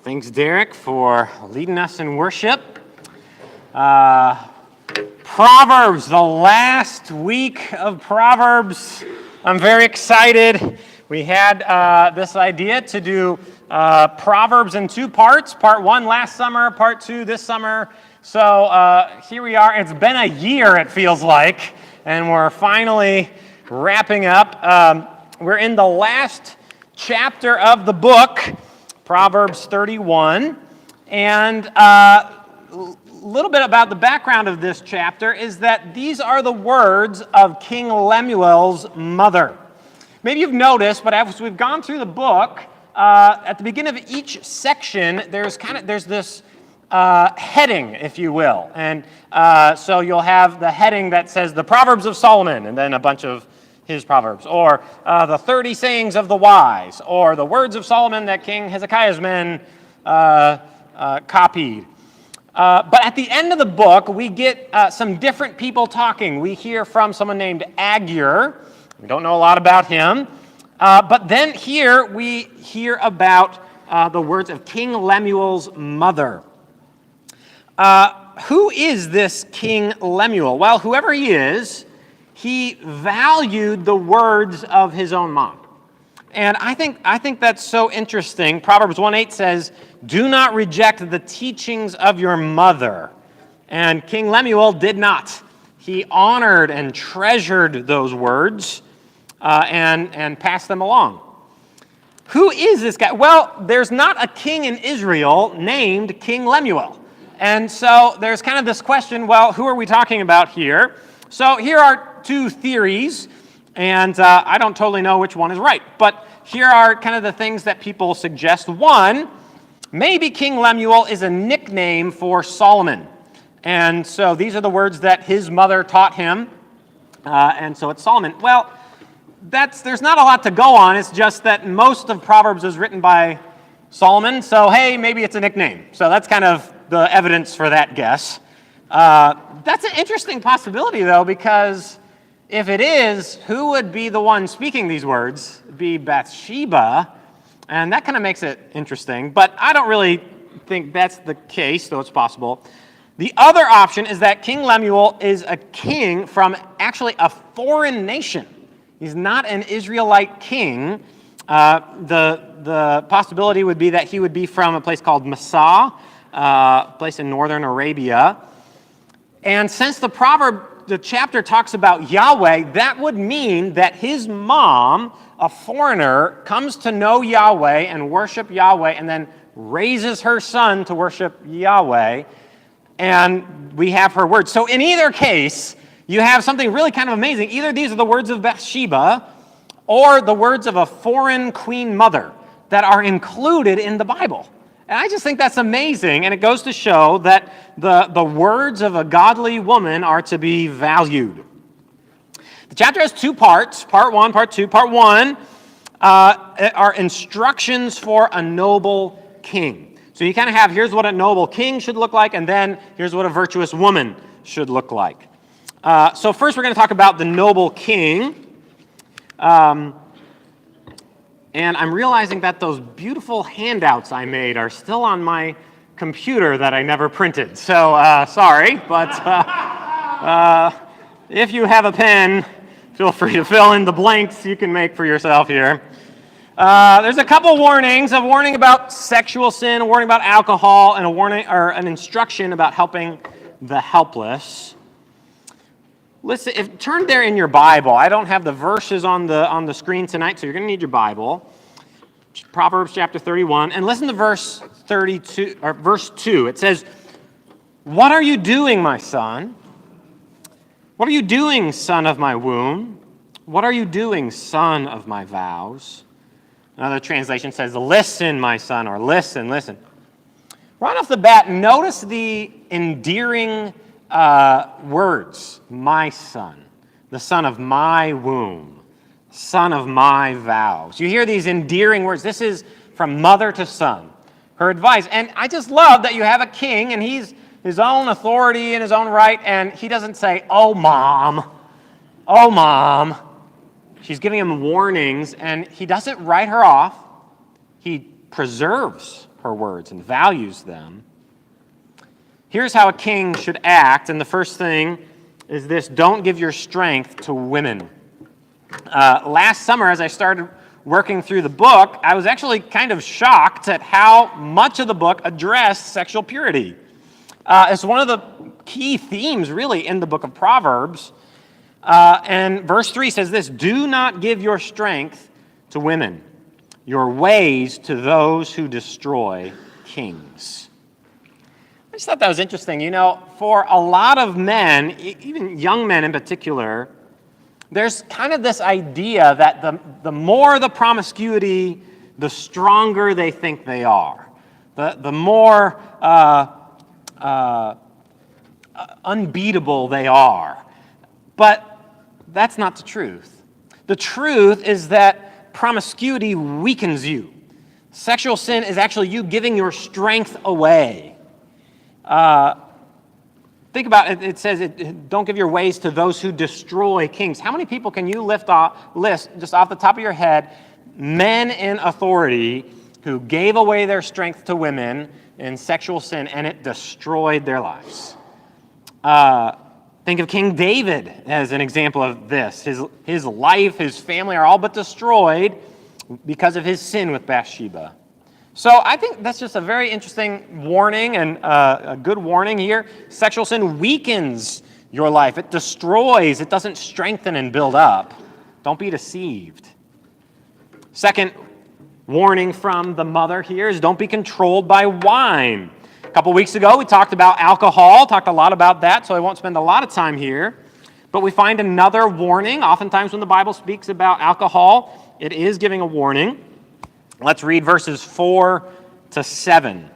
Thanks, Derek, for leading us in worship. Proverbs, the last week of Proverbs. I'm very excited. We had this idea to do Proverbs in two parts. Part one last summer, part two this summer. So here we are. It's been a year, it feels like, and we're finally wrapping up. We're in the last chapter of the book, Proverbs 31, and a little bit about the background of this chapter is that these are the words of King Lemuel's mother. Maybe you've noticed, but as we've gone through the book, at the beginning of each section, there's this heading, if you will, and so you'll have the heading that says the Proverbs of Solomon, and then a bunch of his Proverbs, or the 30 sayings of the wise, or the words of Solomon that King Hezekiah's men copied. But at the end of the book, we get some different people talking. We hear from someone named Agur. We don't know a lot about him. But then here we hear about the words of King Lemuel's mother. Who is this King Lemuel? Well, whoever he is, he valued the words of his own mom. And I think that's so interesting. Proverbs 1:8 says, "Do not reject the teachings of your mother." And King Lemuel did not. He honored and treasured those words and passed them along. Who is this guy? Well, there's not a king in Israel named King Lemuel. And so there's kind of this question, well, who are we talking about here? So here are two theories, and I don't totally know which one is right, but here are kind of the things that people suggest. One, maybe King Lemuel is a nickname for Solomon, and so these are the words that his mother taught him, and so it's Solomon. Well, there's not a lot to go on. It's just that most of Proverbs is written by Solomon, so hey, maybe it's a nickname. So that's kind of the evidence for that guess. That's an interesting possibility, though, because if it is, who would be the one speaking these words? It'd be Bathsheba, and that kind of makes it interesting, but I don't really think that's the case, though it's possible. The other option is that King Lemuel is a king from actually a foreign nation. He's not an Israelite king. The possibility would be that he would be from a place called Massa, a place in northern Arabia. And since the chapter talks about Yahweh, that would mean that his mom, a foreigner, comes to know Yahweh and worship Yahweh and then raises her son to worship Yahweh. And we have her words. So in either case, you have something really kind of amazing. Either these are the words of Bathsheba or the words of a foreign queen mother that are included in the Bible. And I just think that's amazing, and it goes to show that the words of a godly woman are to be valued. The chapter has two parts, part one, part two. Part one are instructions for a noble king. So you kind of have, here's what a noble king should look like, and then here's what a virtuous woman should look like. So first we're going to talk about the noble king. And I'm realizing that those beautiful handouts I made are still on my computer that I never printed. So sorry, but if you have a pen, feel free to fill in the blanks you can make for yourself here. There's a couple warnings: a warning about sexual sin, a warning about alcohol, and a warning or an instruction about helping the helpless. Listen, turn there in your Bible. I don't have the verses on the screen tonight, so you're going to need your Bible. Proverbs chapter 31, and listen to verse 32 or verse 2. It says, "What are you doing, my son? What are you doing, son of my womb? What are you doing, son of my vows?" Another translation says, "Listen, my son," or "Listen, listen." Right off the bat, notice the endearing words. My son, the son of my womb, son of my vows. You hear these endearing words. This is from mother to son, her advice. And I just love that you have a king, and he's his own authority in his own right, and he doesn't say, oh, mom. She's giving him warnings, and he doesn't write her off. He preserves her words and values them. Here's how a king should act, and the first thing is this: don't give your strength to women. Last summer, as I started working through the book, I was actually kind of shocked at how much of the book addressed sexual purity. It's one of the key themes, really, in the book of Proverbs. And verse 3 says this: do not give your strength to women, your ways to those who destroy kings. I just thought that was interesting. You know, for a lot of men, even young men in particular, there's kind of this idea that the more the promiscuity, the stronger they think they are. The more unbeatable they are. But that's not the truth. The truth is that promiscuity weakens you. Sexual sin is actually you giving your strength away. Think about it. It says, don't give your ways to those who destroy kings. How many people can you list just off the top of your head, men in authority who gave away their strength to women in sexual sin, and it destroyed their lives? Think of King David as an example of this. His life, his family are all but destroyed because of his sin with Bathsheba. So I think that's just a very interesting warning, and a good warning here. Sexual sin weakens your life. It destroys. It doesn't strengthen and build up. Don't be deceived. Second warning from the mother here is don't be controlled by wine. A couple weeks ago, we talked about alcohol, talked a lot about that, so I won't spend a lot of time here. But we find another warning. Oftentimes when the Bible speaks about alcohol, it is giving a warning. Let's read verses 4 to 7.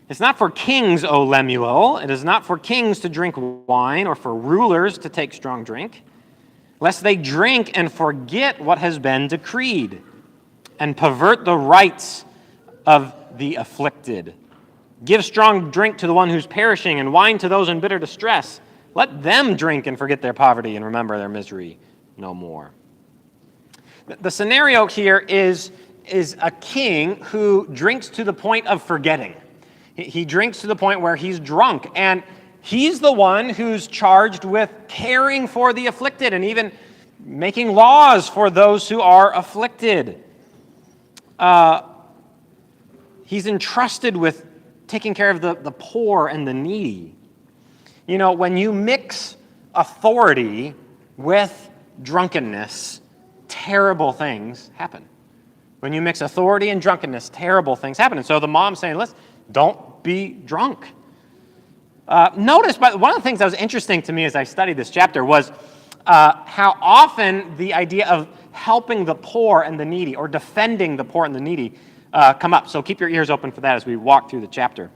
It's not for kings, O Lemuel. It is not for kings to drink wine, or for rulers to take strong drink, lest they drink and forget what has been decreed, and pervert the rights of the afflicted. Give strong drink to the one who's perishing, and wine to those in bitter distress. Let them drink and forget their poverty and remember their misery no more. The scenario here is a king who drinks to the point of forgetting. He drinks to the point where he's drunk, and he's the one who's charged with caring for the afflicted and even making laws for those who are afflicted. He's entrusted with taking care of the poor and the needy. You know, when you mix authority with drunkenness, terrible things happen. When you mix authority and drunkenness, terrible things happen. And so the mom's saying, listen, don't be drunk. Notice, but one of the things that was interesting to me as I studied this chapter was how often the idea of helping the poor and the needy, or defending the poor and the needy, come up. So keep your ears open for that as we walk through the chapter.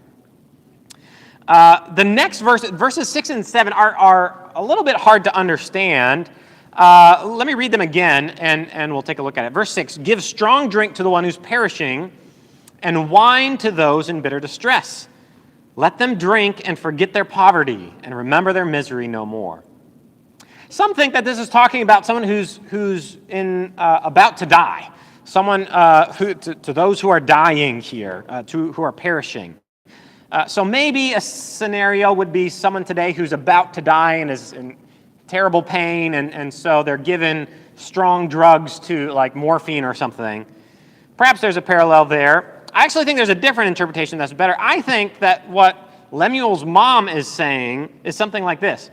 The next verses 6 and 7 are a little bit hard to understand. Let me read them again, and we'll take a look at it. Verse 6, give strong drink to the one who's perishing, and wine to those in bitter distress. Let them drink and forget their poverty, and remember their misery no more. Some think that this is talking about someone who's about to die. Someone to those who are dying here, who are perishing. So maybe a scenario would be someone today who's about to die and is in terrible pain, and so they're given strong drugs to, like morphine or something. Perhaps there's a parallel there. I actually think there's a different interpretation that's better. I think that what Lemuel's mom is saying is something like this: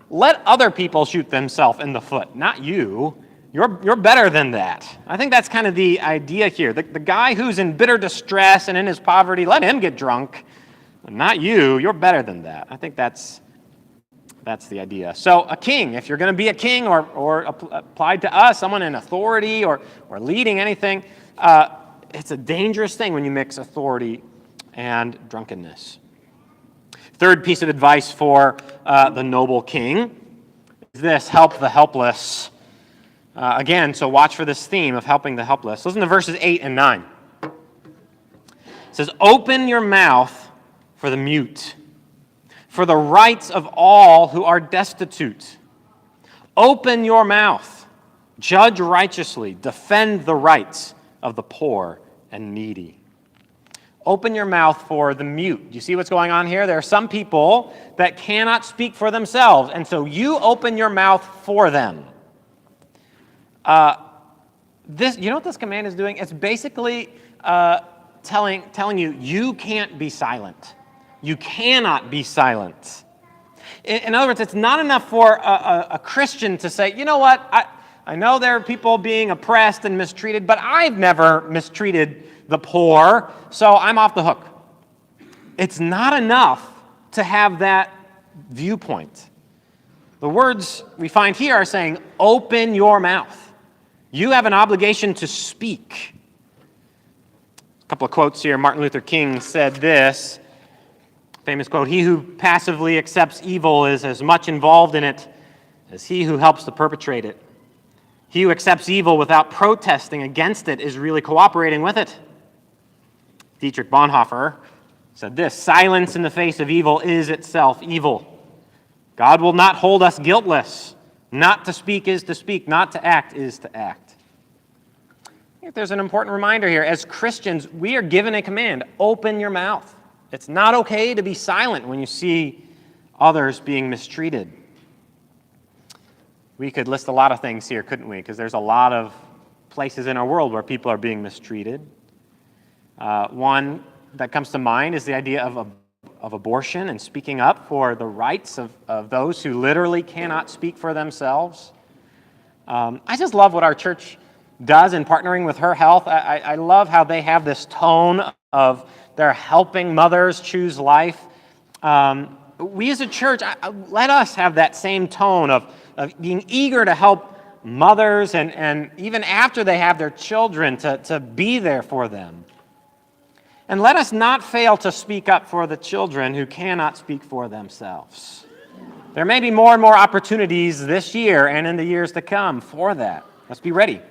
let other people shoot themselves in the foot, not you. You're better than that. I think that's kind of the idea here. The guy who's in bitter distress and in his poverty, let him get drunk, not you. You're better than that. I think that's the idea. So a king, if you're going to be a king or applied to us, someone in authority or leading anything, it's a dangerous thing when you mix authority and drunkenness. Third piece of advice for the noble king is this: help the helpless. Again, so watch for this theme of helping the helpless. Listen to verses 8 and 9. It says, open your mouth for the mute, for the rights of all who are destitute. Open your mouth, judge righteously, defend the rights of the poor and needy. Open your mouth for the mute. Do you see what's going on here? There are some people that cannot speak for themselves, and so you open your mouth for them. You know what this command is doing? It's basically telling you, you can't be silent. You cannot be silent. In other words, it's not enough for a Christian to say, you know what, I know there are people being oppressed and mistreated, but I've never mistreated the poor, so I'm off the hook. It's not enough to have that viewpoint. The words we find here are saying, open your mouth. You have an obligation to speak. A couple of quotes here. Martin Luther King said this, famous quote, "He who passively accepts evil is as much involved in it as he who helps to perpetrate it. He who accepts evil without protesting against it is really cooperating with it." Dietrich Bonhoeffer said this, "Silence in the face of evil is itself evil. God will not hold us guiltless. Not to speak is to speak. Not to act is to act." I think there's an important reminder here. As Christians, we are given a command. Open your mouth. It's not okay to be silent when you see others being mistreated. We could list a lot of things here, couldn't we? Because there's a lot of places in our world where people are being mistreated. One that comes to mind is the idea of abortion and speaking up for the rights of those who literally cannot speak for themselves. I just love what our church does in partnering with Her Health. I love how they have this tone of they're helping mothers choose life. We as a church, let us have that same tone of being eager to help mothers and even after they have their children to be there for them. And let us not fail to speak up for the children who cannot speak for themselves. There may be more and more opportunities this year and in the years to come for that. Let's be ready.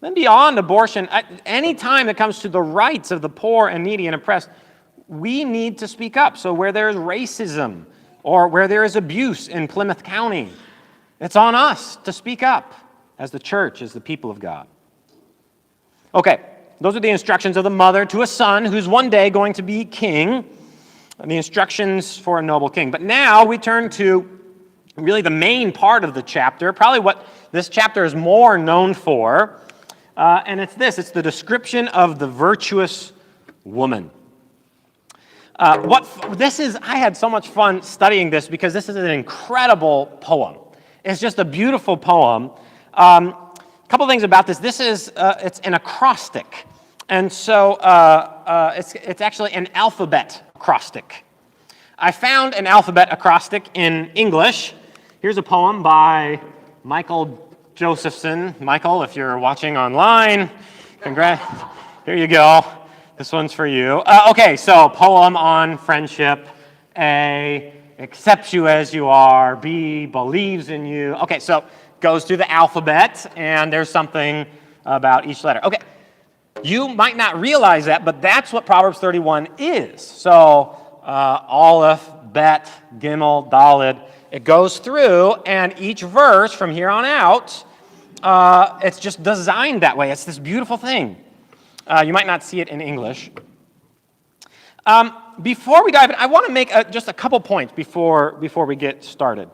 Then beyond abortion, any time it comes to the rights of the poor and needy and oppressed, we need to speak up. So where there is racism or where there is abuse in Plymouth County, it's on us to speak up as the church, as the people of God. Okay. Those are the instructions of the mother to a son who's one day going to be king, and the instructions for a noble king. But now we turn to really the main part of the chapter, probably what this chapter is more known for, and it's this. It's the description of the virtuous woman. I had so much fun studying this because this is an incredible poem. It's just a beautiful poem. A couple things about this. It's an acrostic. And so it's actually an alphabet acrostic. I found an alphabet acrostic in English. Here's a poem by Michael Josephson. Michael, if you're watching online, congrats. Here you go. This one's for you. Okay, so poem on friendship. A, accepts you as you are. B, believes in you. Okay, so goes through the alphabet, and there's something about each letter. Okay. You might not realize that, but that's what Proverbs 31 is. So, Aleph, Bet, Gimel, Daled, it goes through, and each verse from here on out, it's just designed that way. It's this beautiful thing. You might not see it in English. Before we dive in, I want to make just a couple points before we get started.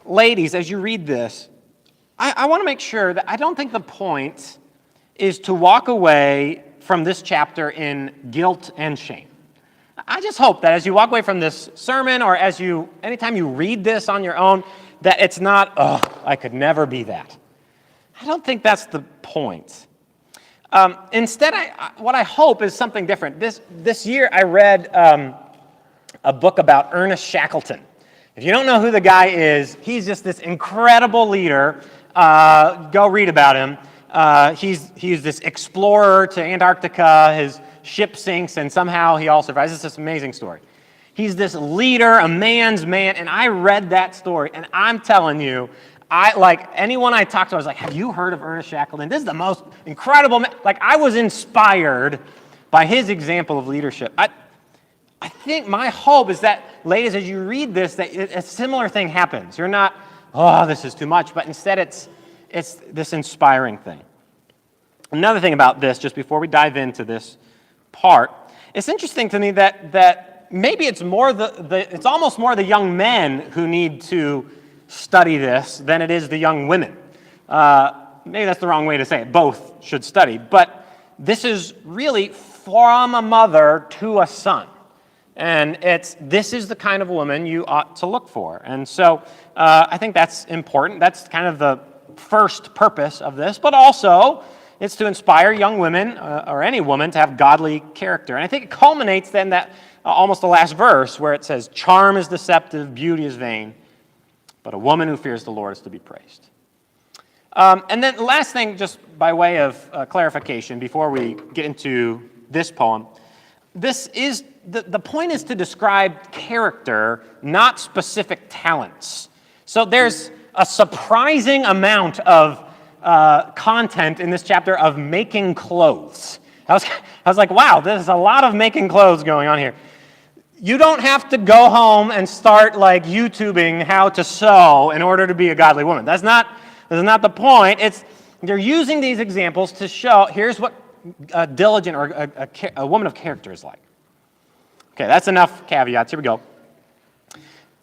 Ladies, as you read this, I want to make sure that I don't think the point is to walk away from this chapter in guilt and shame. I just hope that as you walk away from this sermon or anytime you read this on your own, that it's not, oh, I could never be that. I don't think that's the point. Instead, what I hope is something different. This year I read a book about Ernest Shackleton. If you don't know who the guy is, he's just this incredible leader. Go read about him. He's this explorer to Antarctica. His ship sinks, and somehow he all survives. It's this amazing story. He's this leader, a man's man, and I read that story, and I'm telling you, anyone I talked to, I was like, have you heard of Ernest Shackleton? This is the most incredible man. I was inspired by his example of leadership. I think my hope is that, ladies, as you read this, that a similar thing happens. You're not, oh, this is too much, but instead it's this inspiring thing. Another thing about this, just before we dive into this part, it's interesting to me that maybe it's more it's almost more the young men who need to study this than it is the young women. Maybe that's the wrong way to say it. Both should study, but this is really from a mother to a son. And this is the kind of woman you ought to look for. And so I think that's important. That's kind of the first purpose of this, but also it's to inspire young women or any woman to have godly character. And I think it culminates then that almost the last verse where it says, charm is deceptive, beauty is vain, but a woman who fears the Lord is to be praised. And then the last thing, just by way of clarification, before we get into this poem, the point is to describe character, not specific talents. So there's a surprising amount of content in this chapter of making clothes. I was like, wow, there's a lot of making clothes going on here. You don't have to go home and start like YouTubing how to sew in order to be a godly woman. That's not the point. They're using these examples to show, here's what a diligent or a woman of character is like. Okay, that's enough caveats. Here we go.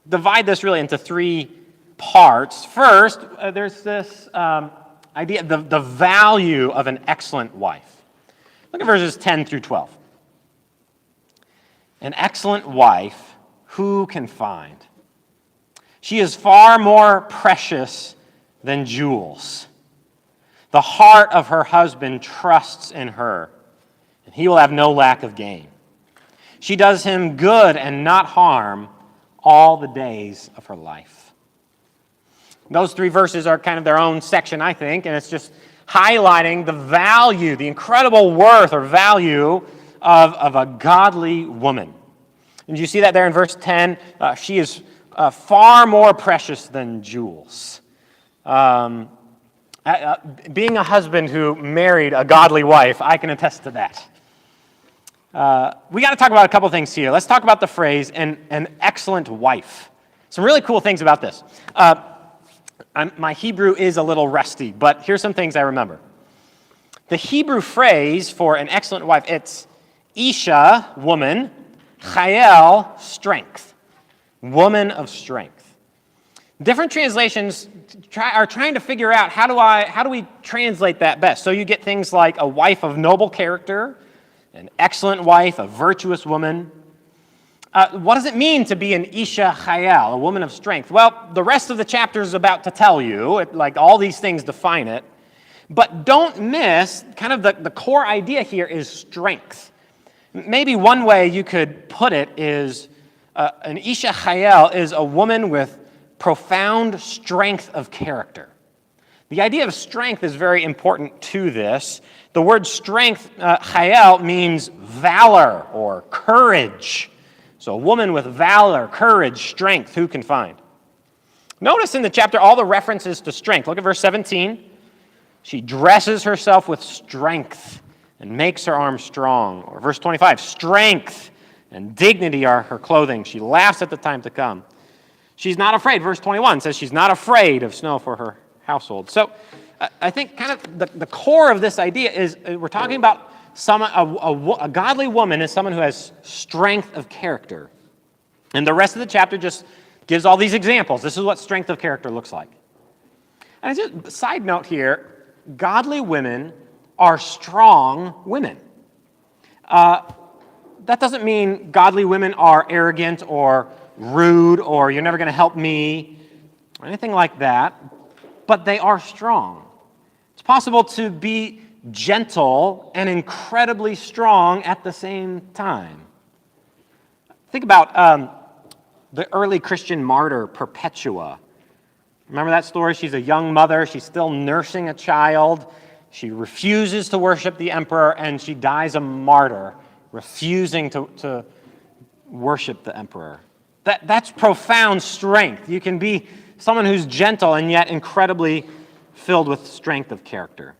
Divide this really into three parts. First, there's this idea, the value of an excellent wife. Look at verses 10 through 12. An excellent wife, who can find? She is far more precious than jewels. The heart of her husband trusts in her, and he will have no lack of gain. She does him good and not harm all the days of her life. Those three verses are kind of their own section, I think, and it's just highlighting the value, the incredible worth or value of a godly woman. And you see that there in verse 10? She is far more precious than jewels. Being a husband who married a godly wife, I can attest to that. We got to talk about a couple things here. Let's talk about the phrase, an excellent wife. Some really cool things about this. My Hebrew is a little rusty, but here's some things I remember. The Hebrew phrase for an excellent wife, it's Isha, woman, Chayel, strength, woman of strength. Different translations are trying to figure out how do we translate that best. So you get things like a wife of noble character, an excellent wife, a virtuous woman. What does it mean to be an Isha Chayel, a woman of strength? Well, the rest of the chapter is about to tell you, like all these things define it. But don't miss, kind of the core idea here is strength. Maybe one way you could put it is an Isha Chayel is a woman with profound strength of character. The idea of strength is very important to this. The word strength, Chayel, means valor or courage. So a woman with valor, courage, strength, who can find? Notice in the chapter all the references to strength. Look at verse 17. She dresses herself with strength and makes her arms strong. Or verse 25, strength and dignity are her clothing. She laughs at the time to come. She's not afraid. Verse 21 says she's not afraid of snow for her household. So I think kind of the core of this idea is we're talking about a godly woman is someone who has strength of character. And the rest of the chapter just gives all these examples. This is what strength of character looks like. And just side note here, godly women are strong women. That doesn't mean godly women are arrogant or rude or you're never going to help me or anything like that, but they are strong. It's possible to be gentle and incredibly strong at the same time. Think about the early Christian martyr Perpetua. Remember that story? She's a young mother. She's still nursing a child. She refuses to worship the emperor, and she dies a martyr, refusing to worship the emperor. That's profound strength. You can be someone who's gentle and yet incredibly filled with strength of character.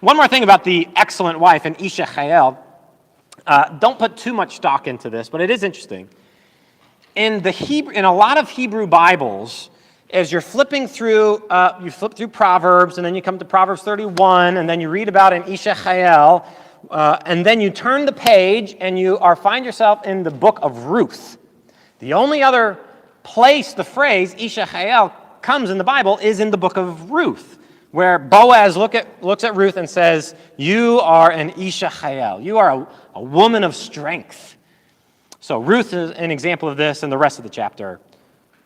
One more thing about the excellent wife and Isha Chayel. Don't put too much stock into this, but it is interesting. In a lot of Hebrew Bibles, as you're flipping through, you flip through Proverbs, and then you come to Proverbs 31, and then you read about an Isha Chayel, and then you turn the page, and you find yourself in the book of Ruth. The only other place the phrase Isha Chayel comes in the Bible is in the book of Ruth, where Boaz looks at Ruth and says, "You are an Isha Chayel. You are a woman of strength." So Ruth is an example of this, and the rest of the chapter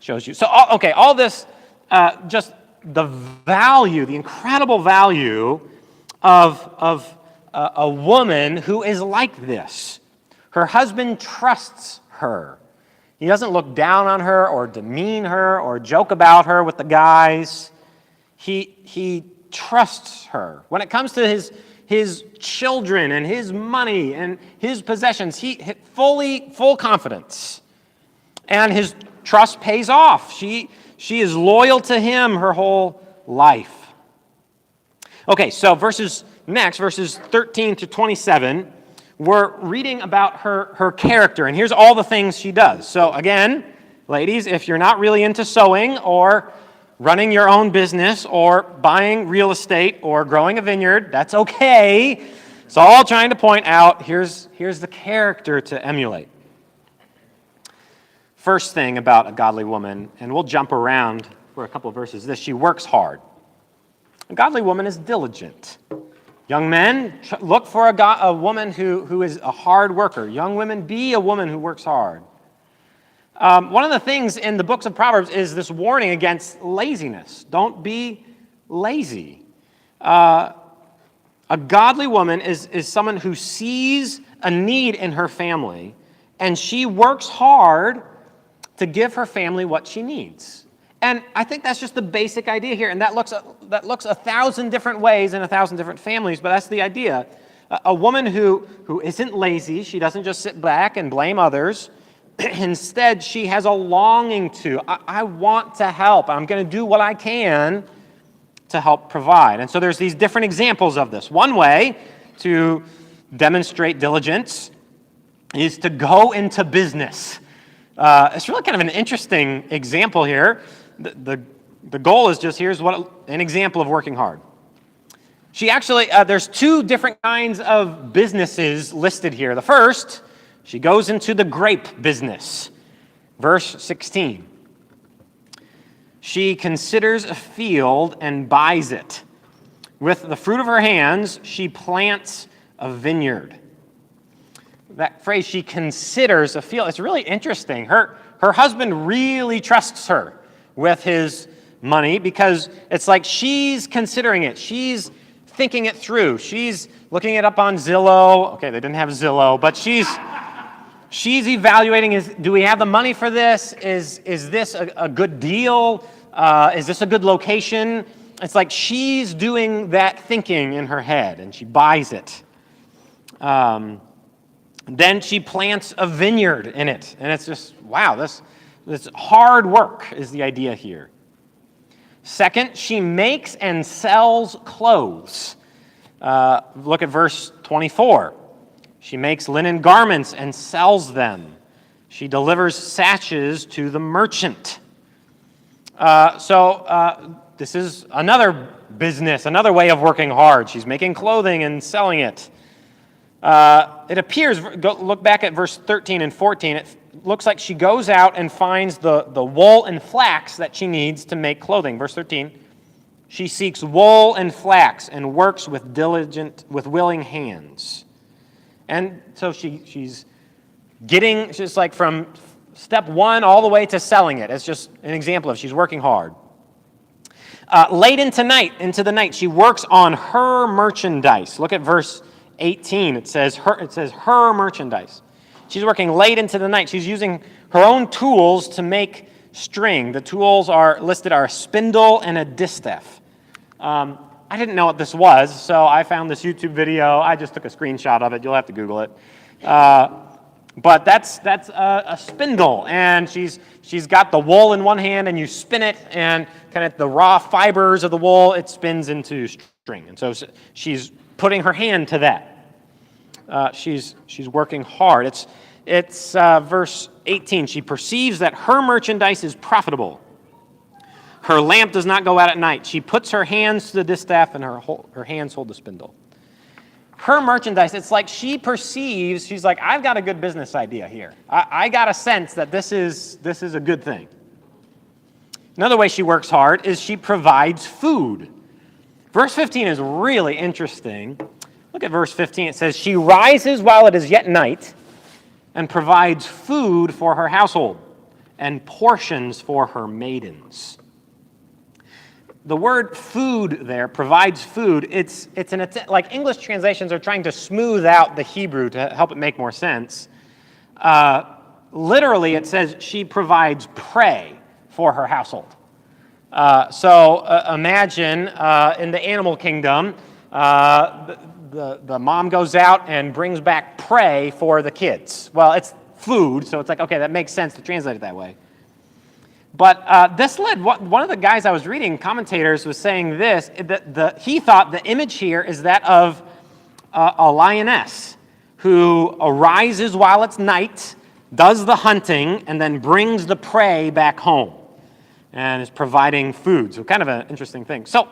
shows you. So, okay, all this, just the value, the incredible value of a woman who is like this. Her husband trusts her. He doesn't look down on her or demean her or joke about her with the guys. He trusts her. When it comes to his children and his money and his possessions, he full confidence. And his trust pays off. She is loyal to him her whole life. Okay, so verses 13 to 27, we're reading about her character, and here's all the things she does. So again, ladies, if you're not really into sewing or running your own business or buying real estate or growing a vineyard, that's okay. It's all trying to point out, here's the character to emulate. First thing about a godly woman, and we'll jump around for a couple of verses, this: she works hard. A godly woman is diligent. Young men, look for a woman who is a hard worker. Young women, be a woman who works hard. One of the things in the books of Proverbs is this warning against laziness. Don't be lazy. A godly woman is someone who sees a need in her family, and she works hard to give her family what she needs. And I think that's just the basic idea here, and that looks 1,000 different ways in 1,000 different families, but that's the idea. A woman who isn't lazy, she doesn't just sit back and blame others. Instead, she has a longing to, I want to help. I'm going to do what I can to help provide. And so there's these different examples of this. One way to demonstrate diligence is to go into business. It's really kind of an interesting example here. The goal is just, here's an example of working hard. She actually, there's two different kinds of businesses listed here. The first, she goes into the grape business. Verse 16. She considers a field and buys it. With the fruit of her hands, she plants a vineyard. That phrase, she considers a field, it's really interesting. Her husband really trusts her with his money because it's like she's considering it. She's thinking it through. She's looking it up on Zillow. Okay, they didn't have Zillow, but she's evaluating, do we have the money for this? Is this a good deal? Is this a good location? It's like she's doing that thinking in her head, and she buys it. Then she plants a vineyard in it. And it's just, wow, this hard work is the idea here. Second, she makes and sells clothes. Look at verse 24. She makes linen garments and sells them. She delivers sashes to the merchant. This is another business, another way of working hard. She's making clothing and selling it. It appears, look back at verse 13 and 14, it looks like she goes out and finds the wool and flax that she needs to make clothing. Verse 13, she seeks wool and flax and works with willing hands. And so she's like from step one all the way to selling it. It's just an example of she's working hard. Late into the night, she works on her merchandise. Look at verse 18. It says her merchandise. She's working late into the night. She's using her own tools to make string. The tools listed are a spindle and a distaff. I didn't know what this was, so I found this YouTube video. I just took a screenshot of it. You'll have to Google it. But that's a spindle, and she's got the wool in one hand, and you spin it, and kind of the raw fibers of the wool, it spins into string. And so she's putting her hand to that. She's working hard. It's verse 18. She perceives that her merchandise is profitable. Her lamp does not go out at night. She puts her hands to the distaff and her hands hold the spindle. Her merchandise, it's like she perceives, she's like, I've got a good business idea here. I got a sense that this is a good thing. Another way she works hard is she provides food. Verse 15 is really interesting. Look at verse 15. It says, she rises while it is yet night and provides food for her household and portions for her maidens. The word food there, provides food, it's like English translations are trying to smooth out the Hebrew to help it make more sense. Literally, it says she provides prey for her household. Imagine in the animal kingdom, the mom goes out and brings back prey for the kids. Well, it's food, so it's like, okay, that makes sense to translate it that way. But this led, one of the guys I was reading, commentators, was saying this, he thought the image here is that of a lioness who arises while it's night, does the hunting, and then brings the prey back home and is providing food. So kind of an interesting thing. So,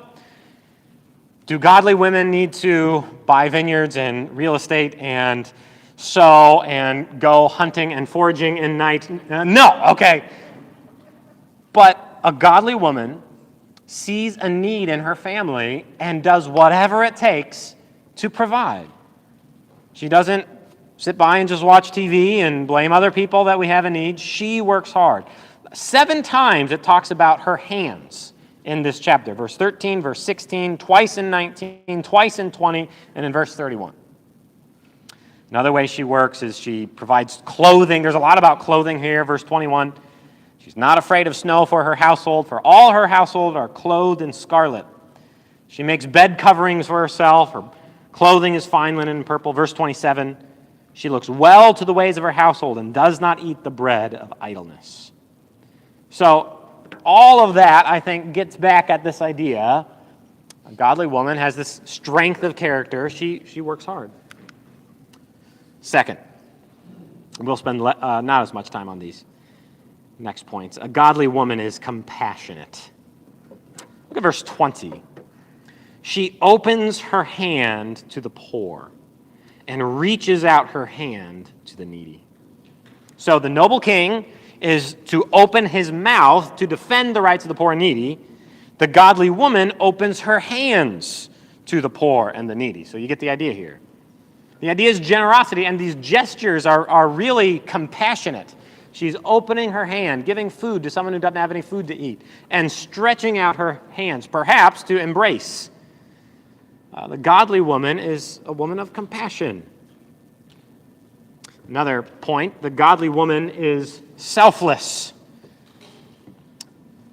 do godly women need to buy vineyards and real estate and sow and go hunting and foraging in night? No, okay. But a godly woman sees a need in her family and does whatever it takes to provide. She doesn't sit by and just watch TV and blame other people that we have a need. She works hard. 7 times it talks about her hands in this chapter. Verse 13, verse 16, twice in 19, twice in 20, and in verse 31. Another way she works is she provides clothing. There's a lot about clothing here. Verse 21. She's not afraid of snow for her household, for all her household are clothed in scarlet. She makes bed coverings for herself. Her clothing is fine linen and purple. Verse 27, she looks well to the ways of her household and does not eat the bread of idleness. So all of that, I think, gets back at this idea. A godly woman has this strength of character. She works hard. Second, we'll spend not as much time on these next points. A godly woman is compassionate. Look at verse 20. She opens her hand to the poor and reaches out her hand to the needy. So the noble king is to open his mouth to defend the rights of the poor and needy. The godly woman opens her hands to the poor and the needy. So you get the idea here. The idea is generosity, and these gestures are really compassionate. She's opening her hand, giving food to someone who doesn't have any food to eat, and stretching out her hands, perhaps to embrace. The godly woman is a woman of compassion. Another point, the godly woman is selfless.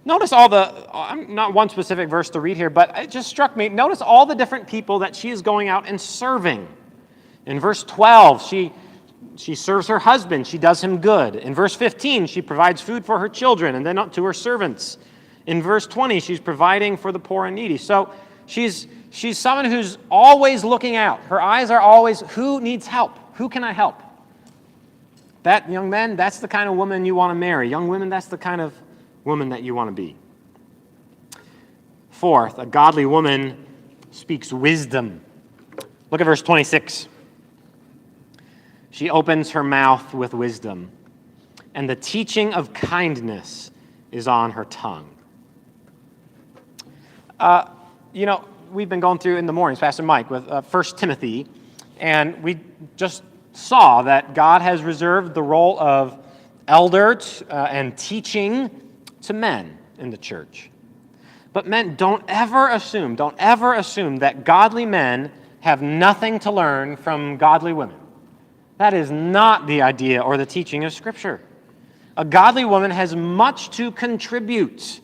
Notice not one specific verse to read here, but it just struck me. Notice all the different people that she is going out and serving. In verse 12, she serves her husband. She does him good. In verse 15, she provides food for her children and then to her servants. In verse 20, she's providing for the poor and needy. So she's someone who's always looking out. Her eyes are always, who needs help? Who can I help? That, young men, that's the kind of woman you want to marry. Young women, that's the kind of woman that you want to be. Fourth, a godly woman speaks wisdom. Look at verse 26. She opens her mouth with wisdom, and the teaching of kindness is on her tongue. We've been going through in the mornings, Pastor Mike, with 1 Timothy, and we just saw that God has reserved the role of elder and teaching to men in the church. But men, don't ever assume that godly men have nothing to learn from godly women. That is not the idea or the teaching of Scripture. A godly woman has much to contribute